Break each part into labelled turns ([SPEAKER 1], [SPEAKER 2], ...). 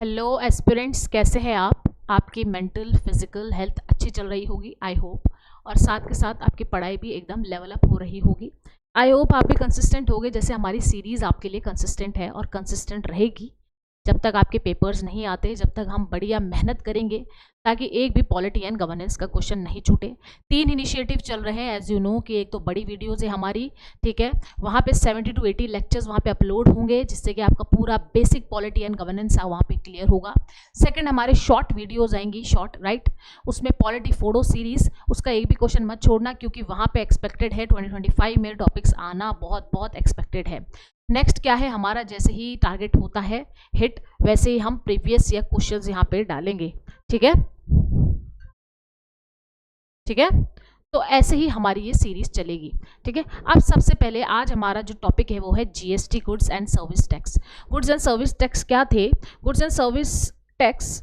[SPEAKER 1] Hello aspirants, कैसे हैं आप? आपकी मेंटल फिजिकल हेल्थ अच्छी चल रही होगी आई होप, और साथ के साथ आपकी पढ़ाई भी एकदम लेवल अप हो रही होगी। आई होप आप भी कंसिस्टेंट होगे, जैसे हमारी सीरीज़ आपके लिए कंसिस्टेंट है और कंसिस्टेंट रहेगी जब तक आपके पेपर्स नहीं आते, जब तक हम बढ़िया मेहनत करेंगे ताकि एक भी पॉलिटी एंड गवर्नेंस का क्वेश्चन नहीं छूटे। 3 इनिशिएटिव चल रहे हैं एज यू नो कि एक तो बड़ी वीडियोज़ है हमारी, ठीक है, वहाँ पे 70 to 80 लेक्चर्स वहाँ पे अपलोड होंगे, जिससे कि आपका पूरा बेसिक पॉलिटी एंड गवर्नेंस है वहाँ पे क्लियर होगा। सेकंड, हमारे शॉर्ट वीडियोज़ आएंगी, शॉर्ट राइट, उसमें पॉलिटी फोड़ो सीरीज़, उसका एक भी क्वेश्चन मत छोड़ना क्योंकि वहाँ पे एक्सपेक्टेड है 2025 में टॉपिक्स आना बहुत बहुत एक्सपेक्टेड है। नेक्स्ट क्या है हमारा, जैसे ही टारगेट होता है हिट वैसे ही हम प्रीवियस ईयर क्वेश्चंस यहाँ पे डालेंगे, ठीक है ठीक है। तो ऐसे ही हमारी ये सीरीज चलेगी, ठीक है। अब सबसे पहले आज हमारा जो टॉपिक है वो है GST, goods and service tax. Goods and service tax क्या थे? Goods and service tax,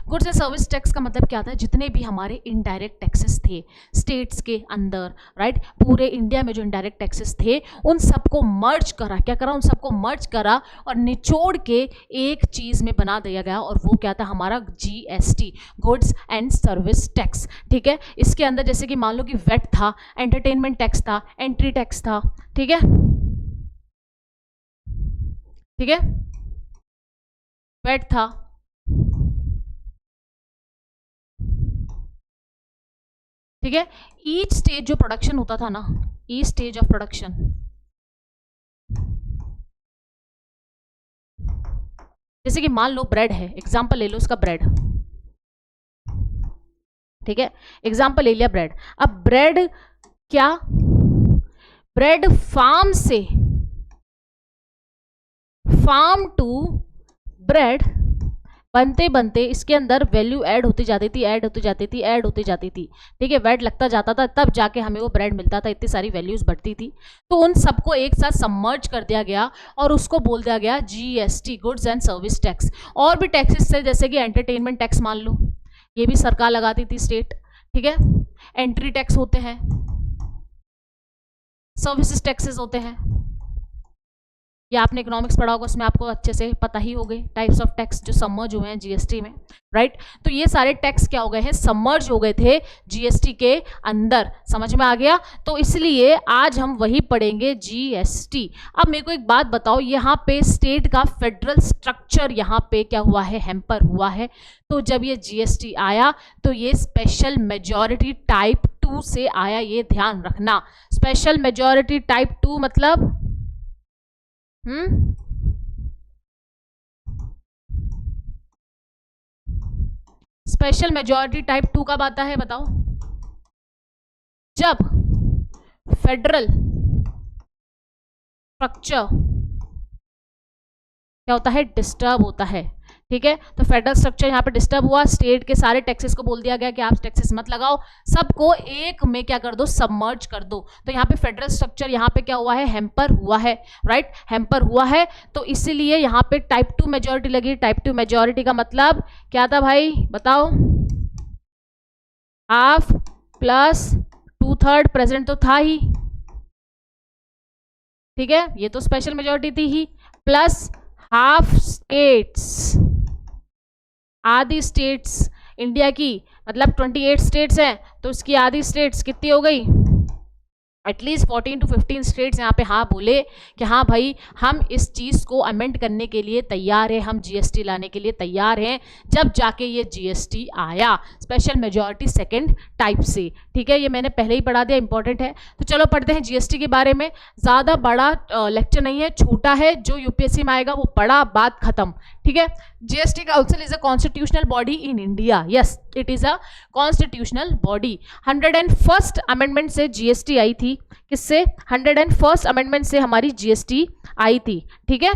[SPEAKER 1] goods and service tax का मतलब क्या था? जितने भी हमारे इनडायरेक्ट टैक्सेस थे स्टेट्स के अंदर, राइट, पूरे इंडिया में जो इनडायरेक्ट टैक्सेस थे उन सबको मर्ज करा, क्या करा? उन सबको मर्ज करा और निचोड़ के एक चीज़ में बना दिया गया, और वो क्या था? हमारा GST, goods and service tax, ठीक है। इसके अंदर जैसे कि मान लो कि वेट था, एंटरटेनमेंट टैक्स था, एंट्री टैक्स था, ठीक है, ठीक है, वेट था, ठीक है। ईच स्टेज जो प्रोडक्शन होता था ना, ईच स्टेज ऑफ प्रोडक्शन, जैसे कि मान लो ब्रेड है, एग्जांपल ले लो उसका ब्रेड, ठीक है, एग्जांपल ले लिया ब्रेड। अब ब्रेड क्या? ब्रेड फार्म से, फार्म टू ब्रेड बनते बनते इसके अंदर वैल्यू ऐड होती जाती थी, ऐड होती जाती थी, ऐड होती जाती थी, ठीक है, वैट लगता जाता था, तब जाके हमें वो ब्रेड मिलता था, इतनी सारी वैल्यूज बढ़ती थी। तो उन सबको एक साथ सबमर्ज कर दिया गया और उसको बोल दिया गया GST, goods and service tax. और भी टैक्सेस थे जैसे कि एंटरटेनमेंट टैक्स मान लो, ये भी सरकार लगाती थी, स्टेट, ठीक है, एंट्री टैक्स होते हैं, सर्विसेज टैक्सेस होते हैं, या आपने इकोनॉमिक्स पढ़ा होगा, उसमें आपको अच्छे से पता ही हो गए टाइप्स ऑफ टैक्स जो सबमर्ज हुए हैं जीएसटी में, राइट। तो ये सारे टैक्स क्या हो गए हैं? सबमर्ज हो गए थे जीएसटी के अंदर, समझ में आ गया? तो इसलिए आज हम वही पढ़ेंगे, जीएसटी। अब मेरे को एक बात बताओ, यहाँ पे स्टेट का फेडरल स्ट्रक्चर यहाँ पे क्या हुआ है? हैम्पर हुआ है। तो जब ये जीएसटी आया तो ये स्पेशल मेजॉरिटी टाइप 2 से आया, ये ध्यान रखना। स्पेशल मेजॉरिटी टाइप 2 मतलब स्पेशल मेजॉरिटी टाइप 2 कब आता है बताओ? जब फेडरल स्ट्रक्चर क्या होता है? डिस्टर्ब होता है, ठीक है। तो फेडरल स्ट्रक्चर यहाँ पे डिस्टर्ब हुआ, स्टेट के सारे टैक्सेस को बोल दिया गया कि आप टैक्सेस मत लगाओ, सबको एक में क्या कर दो? सबमर्ज कर दो। तो यहाँ पे फेडरल स्ट्रक्चर यहाँ पे क्या हुआ है? हैम्पर हुआ है, राइट, हैम्पर हुआ है। तो इसीलिए यहाँ पे टाइप 2 मेजॉरिटी लगी। टाइप 2 मेजॉरिटी का मतलब क्या था भाई बताओ? हाफ प्लस 2/3 प्रेजेंट तो था ही, ठीक है, ये तो स्पेशल मेजॉरिटी थी ही, प्लस हाफ स्टेट्स, आधी स्टेट्स इंडिया की, मतलब 28 स्टेट्स हैं तो इसकी आधी स्टेट्स कितनी हो गई? एटलीस्ट 14 to 15 स्टेट्स यहाँ पे हाँ बोले कि हाँ भाई हम इस चीज़ को अमेंड करने के लिए तैयार है, हम जीएसटी लाने के लिए तैयार हैं। जब जाके ये जीएसटी आया स्पेशल मेजॉरिटी सेकंड टाइप से, ठीक है, ये मैंने पहले ही पढ़ा दिया, इंपॉर्टेंट है। तो चलो पढ़ते हैं जीएसटी के बारे में। ज़्यादा बड़ा लेक्चर नहीं है, छोटा है, जो यूपीएससी में आएगा वो पढ़ा, बात खत्म, ठीक है। GST council is a constitutional body in India, yes it is a constitutional body. 101st amendment से जीएसटी आई थी, किससे? 101st अमेंडमेंट से हमारी जीएसटी आई थी, ठीक है,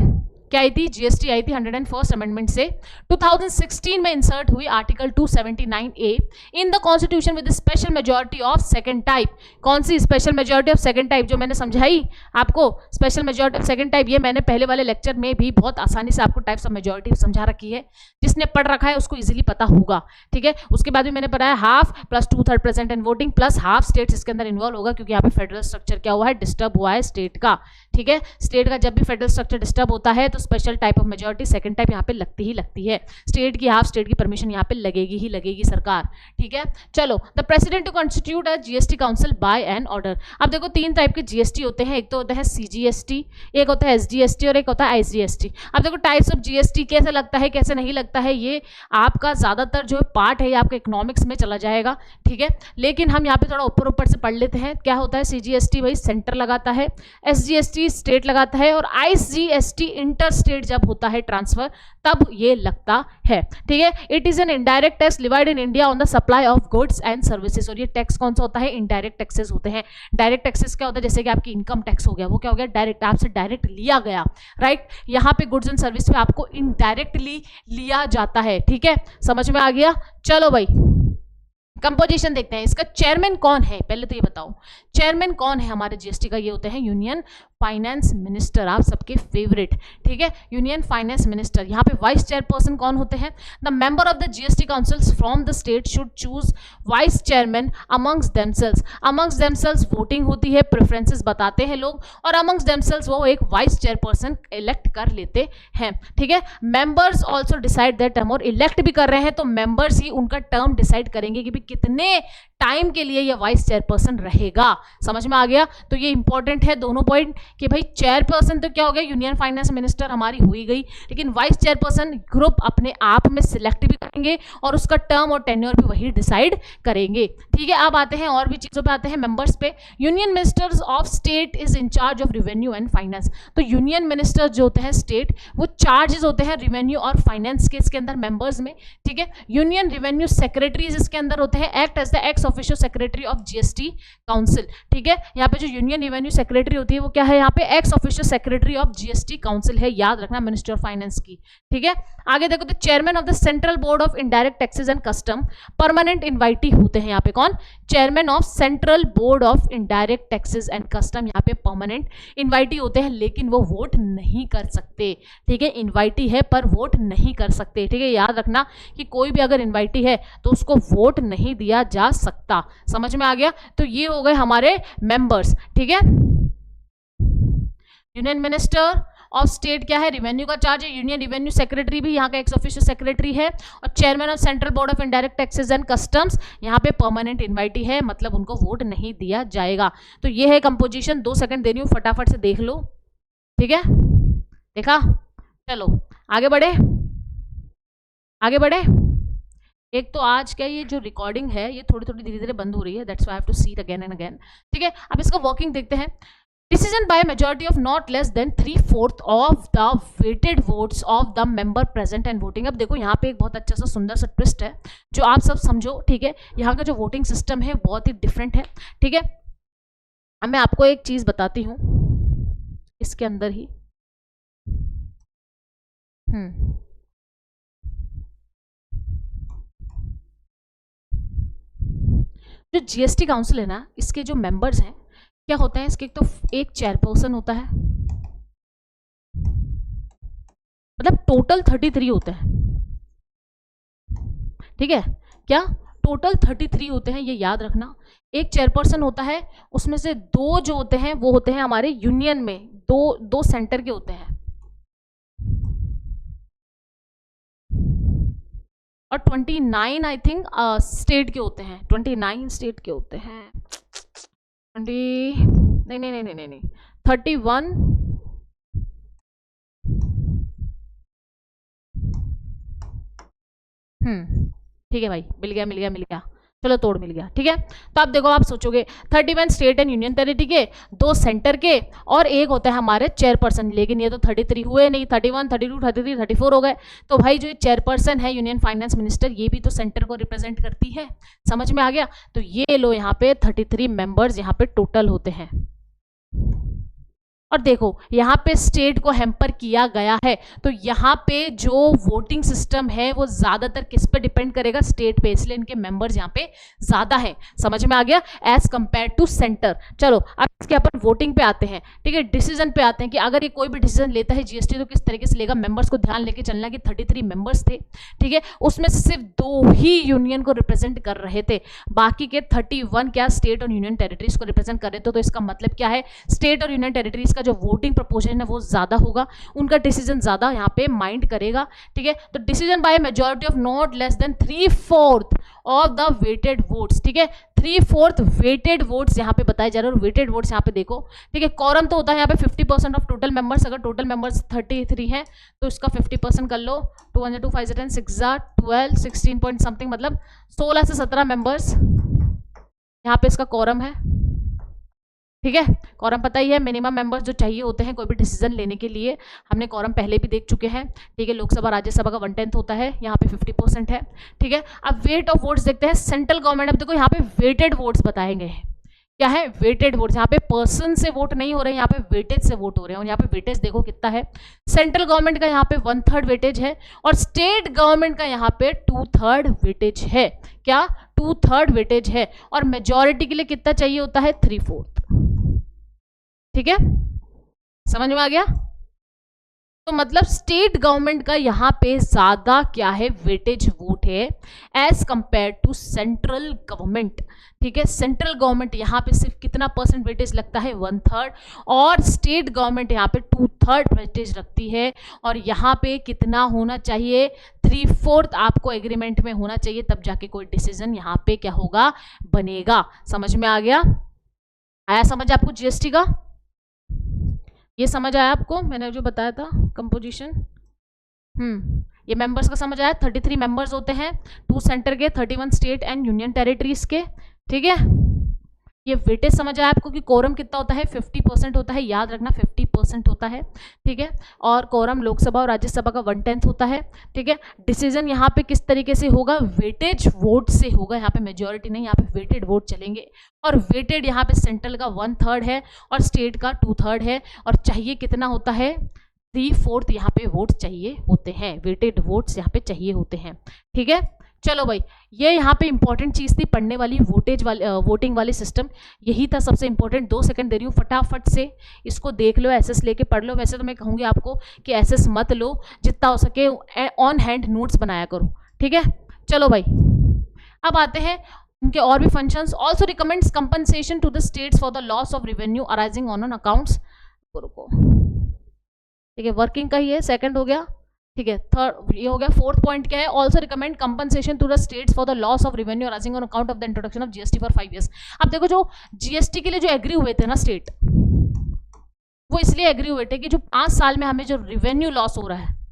[SPEAKER 1] क्या आई थी? जीएसटी आई थी 101st अमेंडमेंट से। 2016 में इंसर्ट हुई article 279A in the constitution with special majority of second type. कौन सी special majority of second type? जो मैंने समझाई आपको, special majority of second type, ये मैंने पहले वाले लेक्चर में भी बहुत आसानी से आपको टाइप्स ऑफ मेजॉरिटी समझा रखी है, जिसने पढ़ रखा है उसको इजीली पता होगा, ठीक है। उसके बाद भी मैंने पढ़ाया half plus 2/3 present and voting plus half states इसके अंदर इन्वॉल्व होगा, क्योंकि यहाँ पे फेडरल स्ट्रक्चर क्या हुआ है? डिस्टर्ब हुआ है स्टेट का, ठीक है, स्टेट का जब भी फेडरल स्ट्रक्चर डिस्टर्ब होता है तो special type of majority second type यहाँ पे लगती ही लगती है। स्टेट की हाफ स्टेट की परमिशन यहाँ पे लगेगी ही लगेगी सरकार, ठीक है। चलो, the president to constitute a GST council by an order. अब देखो 3 टाइप के जीएसटी होते हैं, एक तो होता है सीजीएसटी, एक होता है एसजीएसटी और एक होता है आईजीएसटी। अब देखो टाइप्स ऑफ जीएसटी कैसे लगता है कैसे नहीं लगता है, ये आपका ज्यादातर जो पार्ट है ये आपका इकोनॉमिक्स में चला जाएगा, ठीक है। लेकिन हम यहाँ पे थोड़ा ऊपर ऊपर से पढ़ लेते हैं। क्या होता है सीजीएसटी, भाई सेंटर लगाता है, एसजीएसटी स्टेट लगाता है, और आईजीएसटी इंटर स्टेट जब होता है ट्रांसफर तब ये लगता है, ठीक है। It is an indirect tax levied in India on the supply of goods and services. और ये टैक्स कौन सा होता है, इनडायरेक्ट टैक्सेस होते हैं। डायरेक्ट टैक्सेस क्या होता है, जैसे कि आपकी इनकम टैक्स हो गया, वो क्या हो गया, डायरेक्ट, आपसे डायरेक्ट लिया गया, राइट। यहाँ पे गुड्स एंड सर्विस पे आपको इनडायरेक्टली लिया जाता है, ठीक है, समझ में आ गया। चलो भाई कंपोजिशन देखते हैं, इसका चेयरमैन कौन है, पहले तो ये बताओ चेयरमैन कौन है हमारे जीएसटी का। ये होते हैं यूनियन फाइनेंस मिनिस्टर, आप सबके फेवरेट, ठीक है, यूनियन फाइनेंस मिनिस्टर। यहाँ पे वाइस चेयरपर्सन कौन होते हैं, the member of the GST councils from the state should choose vice chairman amongst themselves. Amongst themselves voting होती है, प्रेफरेंसेस बताते हैं लोग, और अमंग्स देमसेल्स वो एक वाइस चेयरपर्सन इलेक्ट कर लेते हैं, ठीक है। Members also decide that term, और इलेक्ट भी कर रहे हैं तो मेंबर्स ही उनका टर्म डिसाइड करेंगे कि कितने टाइम के लिए ये वाइस चेयरपर्सन रहेगा, समझ में आ गया। तो ये इंपॉर्टेंट है दोनों पॉइंट कि भाई चेयरपर्सन तो क्या हो गया, यूनियन फाइनेंस मिनिस्टर हमारी हुई गई, लेकिन वाइस चेयरपर्सन ग्रुप अपने आप में सिलेक्ट भी करेंगे और उसका टर्म और टेन्योर भी वही डिसाइड करेंगे, ठीक है। अब आते हैं और भी चीजों पे आते हैं, मेंबर्स पे। Union ministers of state is in charge of revenue and finance. तो यूनियन मिनिस्टर जो होते हैं स्टेट, वो चार्जेस होते हैं रेवेन्यू और फाइनेंस के इसके अंदर मेंबर्स में, ठीक है। यूनियन रेवेन्यू सेक्रेटरीज इसके अंदर होते हैं, act as the ex official secretary of GST council, ठीक है। यहाँ पे जो यूनियन रेवेन्यू सेक्रेटरी होती है वो क्या है, यहाँ पे x official secretary of GST council है, याद रखना, मिनिस्टर ऑफ फाइनेंस की, ठीक है। आगे देखो तो chairman of the central board of indirect taxes and custom, permanent invitee होते हैं यहाँ पे कौन, chairman of central board of indirect taxes and custom, यहाँ पे परमानेंट इनवाइटी होते हैं, लेकिन वो वोट नहीं कर सकते, ठीक है। इनवाइटी है पर वोट नहीं कर सकते, ठीक है, याद रखना कि कोई भी अगर इनवाइटी है तो उसको वोट नहीं दिया जा सकता, समझ में आ गया। तो ये हो गए हमारे मेंबर्स, ठीक है। यूनियन मिनिस्टर ऑफ स्टेट क्या है, रेवेन्यू का चार्ज है, यूनियन रेवेन्यू सेक्रेटरी भी यहाँ का एक्स ऑफिशियल सेक्रेटरी है, और chairman of central board of indirect taxes and customs यहाँ पे परमानेंट इनवाइटी है, मतलब उनको वोट नहीं दिया जाएगा। तो ये है कंपोजिशन, 2 सेकंड दे रही हूँ, फटाफट से देख लो, ठीक है, देखा। चलो आगे बढ़े, आगे बढ़े। एक तो आज का ये जो रिकॉर्डिंग है ये थोड़ी थोड़ी धीरे धीरे बंद हो रही है, that's why I have to see it again and again, ठीक है। अब इसका वर्किंग देखते हैं। Decision by a majority of not less than 3/4 of the weighted votes of the member present and voting। अब देखो यहाँ पे एक बहुत अच्छा सा सुंदर सा ट्विस्ट है जो आप सब समझो, ठीक है। यहाँ का जो वोटिंग सिस्टम है बहुत ही डिफरेंट है, ठीक है। अब मैं आपको एक चीज बताती हूँ इसके अंदर ही, जो जीएसटी काउंसिल है ना, इसके जो मेंबर्स हैं क्या होता है, इसके तो एक चेयरपर्सन होता है, मतलब टोटल 33 होते हैं, ठीक है। क्या टोटल 33 होते हैं, ये याद रखना। एक चेयरपर्सन होता है, उसमें से 2 जो होते हैं वो होते हैं हमारे यूनियन में, दो सेंटर के होते हैं, और 29 आई थिंक स्टेट के होते हैं, 29 स्टेट के होते हैं, नहीं 31, ठीक है भाई, मिल गया, चलो तोड़ मिल गया, ठीक है। तो अब देखो, आप सोचोगे 31 स्टेट एंड यूनियन टेरिटरी के, 2 सेंटर के, और एक होता है हमारे चेयरपर्सन, लेकिन ये तो 33 हुए नहीं, 31, 32, 33, 34 हो गए। तो भाई जो चेयरपर्सन है यूनियन फाइनेंस मिनिस्टर, ये भी तो सेंटर को रिप्रेजेंट करती है, समझ में आ गया। तो ये लो यहाँ पे 33 मेंबर्स यहाँ पे टोटल होते हैं, और देखो यहाँ पे स्टेट को हैम्पर किया गया है, तो यहाँ पे जो वोटिंग सिस्टम है वो ज्यादातर किस पे डिपेंड करेगा, स्टेट पे, इसलिए इनके मेंबर्स यहाँ पे ज्यादा है, समझ में आ गया, एज कंपेयर टू सेंटर। चलो अब इसके अपन वोटिंग पे आते हैं, ठीक है, डिसीजन पे आते हैं कि अगर ये कोई भी डिसीजन लेता है जीएसटी तो किस तरीके से लेगा। मेंबर्स को ध्यान लेके चलना कि 33 मेंबर्स थे, ठीक है, उसमें से सिर्फ 2 ही यूनियन को रिप्रेजेंट कर रहे थे, बाकी के 31 क्या स्टेट और यूनियन टेरिटरीज को रिप्रेजेंट कर रहे थे। तो इसका मतलब क्या है, स्टेट और यूनियन टेरिटरीज का जो वोटिंग प्रपोर्शन है वो ज़्यादा होगा, उनका डिसीजन ज़्यादा यहाँ पे माइंड करेगा, ठीक है। तो decision by majority of not less than 3/4 of the weighted votes, ठीक है। 3/4 वेटेड वोट्स यहाँ पे बताए जा रहे हैं, और वेटेड वोट्स यहाँ पे देखो, ठीक है। कॉरम तो होता है यहाँ पे 50% ऑफ टोटल मेंबर्स, अगर टोटल मेंबर्स 33 हैं तो इसका 50% कर लो, 2 2 5 10 6 12 16 पॉइंट समथिंग, मतलब 16 से 17 मेंबर्स यहाँ पे इसका कॉरम है, ठीक है। कॉरम पता ही है, मिनिमम मेंबर्स जो चाहिए होते हैं कोई भी डिसीजन लेने के लिए, हमने कॉरम पहले भी देख चुके हैं, ठीक है। लोकसभा राज्यसभा का 1/10 होता है, यहाँ पे 50% है, ठीक है। अब वेट ऑफ वोट्स देखते हैं सेंट्रल गवर्नमेंट। अब देखो यहाँ पे वेटेड वोट्स बताए गए हैं, क्या है, वेटेड वोट्स। यहाँ पे पर्सन से वोट नहीं हो रहे हैं, यहाँ पे वेटेज से वोट हो रहे हैं, और यहाँ पे वेटेज देखो कितना है। सेंट्रल गवर्नमेंट का यहाँ पे 1/3 वेटेज है, और स्टेट गवर्नमेंट का यहाँ पे 2/3 वेटेज है, क्या 2/3 वेटेज है, और मेजॉरिटी के लिए कितना चाहिए होता है 3/4, ठीक है। समझ में आ गया? तो मतलब स्टेट गवर्नमेंट का यहाँ पे ज्यादा क्या है, वेटेज वोट है as compare to central government, ठीक है। सेंट्रल गवर्नमेंट यहाँ पे सिर्फ कितना परसेंट वेटेज लगता है, 1/3, और स्टेट गवर्नमेंट यहाँ पे 2/3 वेटेज रखती है, और यहाँ पे कितना होना चाहिए, 3/4 आपको एग्रीमेंट में होना चाहिए, तब जाके कोई डिसीजन यहाँ पे क्या होगा, बनेगा। समझ में आ गया? आया समझ आपको जीएसटी का? ये समझ आया आपको मैंने जो बताया था कंपोजिशन? ये मेंबर्स का समझ आया? 33 मेंबर्स होते हैं, 2 सेंटर के, 31 स्टेट एंड यूनियन टेरिटरीज के, ठीक है। ये वेटेज समझ आया आपको कि कोरम कितना होता है, 50% होता है, याद रखना 50% होता है, ठीक है। और कोरम लोकसभा और राज्यसभा का 1/10 होता है, ठीक है। डिसीजन यहाँ पे किस तरीके से होगा, वेटेज वोट से होगा, यहाँ पे मेजॉरिटी नहीं, यहाँ पे वेटेड वोट चलेंगे, और वेटेड यहाँ पे सेंट्रल का 1/3 है और स्टेट का 2/3 है, और चाहिए कितना होता है, 3/4 यहाँ पे वोट चाहिए होते हैं, वेटेड वोट्स यहाँ पे चाहिए होते हैं, ठीक है। चलो भाई, ये यहाँ पे इंपॉर्टेंट चीज़ थी पढ़ने वाली, वोटिंग वाली सिस्टम, यही था सबसे इंपॉर्टेंट। 2 सेकंड दे रही हूँ, फटाफट से इसको देख लो, एसएस लेके पढ़ लो। वैसे तो मैं कहूँगी आपको कि एसएस मत लो, जितना हो सके ऑन हैंड नोट्स बनाया करो, ठीक है। चलो भाई, अब आते हैं इनके और भी functions. Also recommends compensation to the states for the loss of revenue arising on accounts, रुको, ठीक है, वर्किंग का ही है, सेकंड हो गया, ठीक है। थर्ड ये हो गया। फोर्थ पॉइंट क्या है, also recommend compensation to the states for the loss of revenue arising on account of the introduction of GST for 5 years। अब देखो, जो जीएसटी के लिए जो एग्री हुए थे ना स्टेट, वो इसलिए एग्री हुए थे कि जो 5 साल में हमें जो रेवेन्यू लॉस हो रहा है,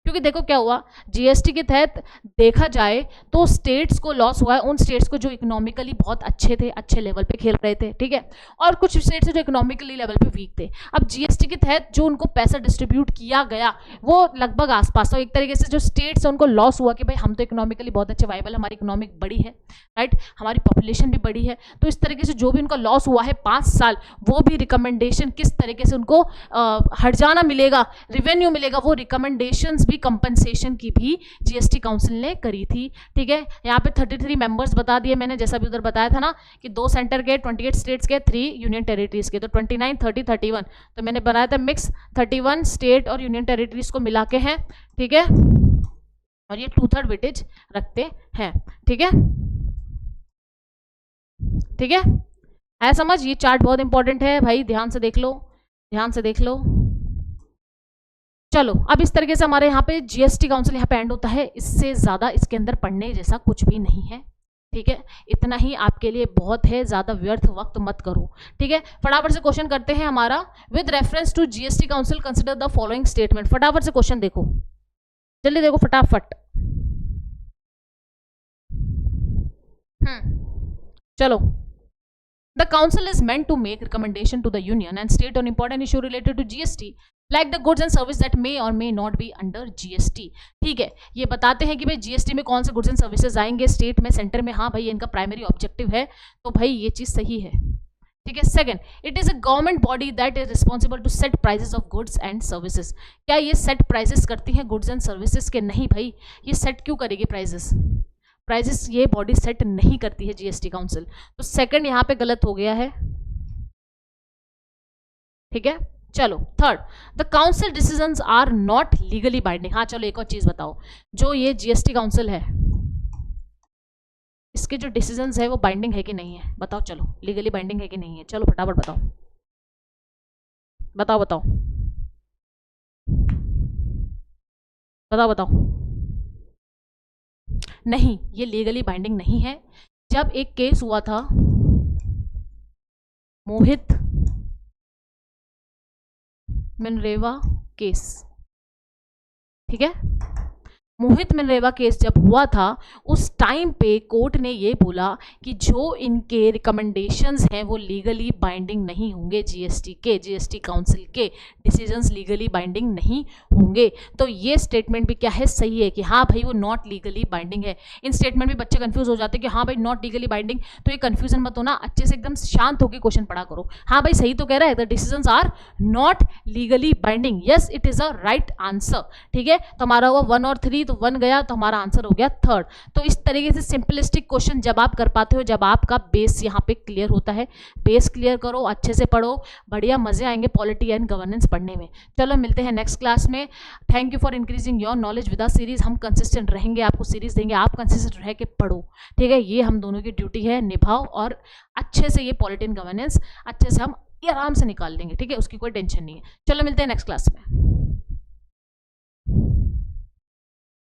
[SPEAKER 1] क्योंकि देखो क्या हुआ, जीएसटी के तहत देखा जाए तो स्टेट्स को लॉस हुआ है, उन स्टेट्स को जो इकोनॉमिकली बहुत अच्छे थे, अच्छे लेवल पे खेल रहे थे, ठीक है, और कुछ स्टेट्स जो इकोनॉमिकली लेवल पे वीक थे। अब जीएसटी के तहत जो उनको पैसा डिस्ट्रीब्यूट किया गया वो लगभग आसपास, तो एक तरीके से जो स्टेट्स है उनको लॉस हुआ कि भाई हम तो इकोनॉमिकली बहुत अच्छे वाइबल, हमारी इकोनॉमिक बड़ी है, राइट, हमारी पॉपुलेशन भी बड़ी है, तो इस तरीके से जो भी उनका लॉस हुआ है 5 साल, वो भी रिकमेंडेशन किस तरीके से उनको हर्जाना मिलेगा, रेवेन्यू मिलेगा, वो रिकमेंडेशंस भी कंपनसेशन की भी जीएसटी काउंसिल ने करी थी, ठीक है। यहाँ पे 33 मेंबर्स बता दिए मैंने, जैसा भी उधर बताया था ना कि 2 सेंटर के, 28 स्टेट्स के, 3 यूनियन टेरिटरीज के, तो 29 30 31, तो मैंने बनाया था मिक्स, 31 स्टेट और यूनियन टेरिटरीज को मिला के हैं, ठीक है, और ये 2/3 वेटेज रखते हैं, ठीक है, ठीक है। है समझ? ये चार्ट बहुत इंपॉर्टेंट है भाई, ध्यान से देख लो, ध्यान से देख लो। चलो, अब इस तरीके से हमारे यहाँ पे जीएसटी काउंसिल यहाँ पे एंड होता है, इससे ज़्यादा इसके अंदर पढ़ने जैसा कुछ भी नहीं है, ठीक है। इतना ही आपके लिए बहुत है, ज़्यादा व्यर्थ वक्त मत करो, ठीक है। फटाफट से क्वेश्चन करते हैं हमारा, with reference to GST council consider the following statement. फटाफट से क्वेश्चन देखो, जल्दी देखो फटाफट। चलो, the council is meant to make recommendation to the union and state on important issue related to GST like the goods and service that may or may not be under GST। ठीक है, ये बताते हैं कि भाई GST में कौन से गुड्स एंड सर्विसेज आएंगे, स्टेट में, सेंटर में, हाँ भाई इनका प्राइमरी ऑब्जेक्टिव है, तो भाई ये चीज सही है, ठीक है। Second, it is a government body that is responsible to set prices of goods and services. क्या ये सेट प्राइसेस करती हैं गुड्स एंड सर्विसेज के? नहीं भाई, ये सेट क्यों करेगी प्राइसेस? प्राइसेस ये बॉडी सेट नहीं करती है जीएसटी काउंसिल, तो सेकंड यहाँ पे गलत हो गया है, ठीक है। चलो, third, the council decisions are not legally binding. हाँ चलो, एक और चीज बताओ, जो ये जीएसटी काउंसिल है इसके जो डिसीजंस है वो बाइंडिंग है कि नहीं है? बताओ, चलो, लीगली बाइंडिंग है कि नहीं है? चलो फटाफट बताओ, बताओ बताओ बताओ बताओ। नहीं, ये लीगली बाइंडिंग नहीं है। जब एक केस हुआ था मोहित मनरेगा केस, ठीक है, मोहित मनरेगा केस जब हुआ था उस टाइम पे कोर्ट ने ये बोला कि जो इनके रिकमेंडेशंस हैं वो लीगली बाइंडिंग नहीं होंगे, जीएसटी काउंसिल के डिसीजंस लीगली बाइंडिंग नहीं होंगे। तो ये स्टेटमेंट भी क्या है, सही है कि हाँ भाई वो नॉट लीगली बाइंडिंग है। इन स्टेटमेंट में बच्चे कंफ्यूज हो जाते हैं कि हाँ भाई नॉट लीगली बाइंडिंग, तो ये कंफ्यूजन मत होना, अच्छे से एकदम शांत होकर क्वेश्चन पढ़ा करो। हाँ भाई सही तो कह रहा है, the decisions are not legally binding, yes it is a right answer, ठीक है। तो हमारा हुआ 1 और 3, तो 1 गया तो हमारा आंसर हो गया 3rd। तो इस तरीके से सिंपलिस्टिक क्वेश्चन जब आप कर पाते हो, जब आपका बेस यहाँ पे क्लियर होता है। बेस क्लियर करो, अच्छे से पढ़ो, बढ़िया मजे आएंगे पॉलिटी एंड गवर्नेंस पढ़ने में। चलो मिलते हैं नेक्स्ट क्लास में। Thank you for increasing your knowledge with a series. हम कंसिस्टेंट रहेंगे, आपको सीरीज देंगे, आप कंसिस्टेंट रह के पढ़ो, ठीक है। ये हम दोनों की ड्यूटी है, निभाओ और अच्छे से ये पॉलिटी एंड गवर्नेंस अच्छे से हम आराम से निकाल लेंगे, ठीक है, उसकी कोई टेंशन नहीं है। चलो मिलते हैं नेक्स्ट क्लास में।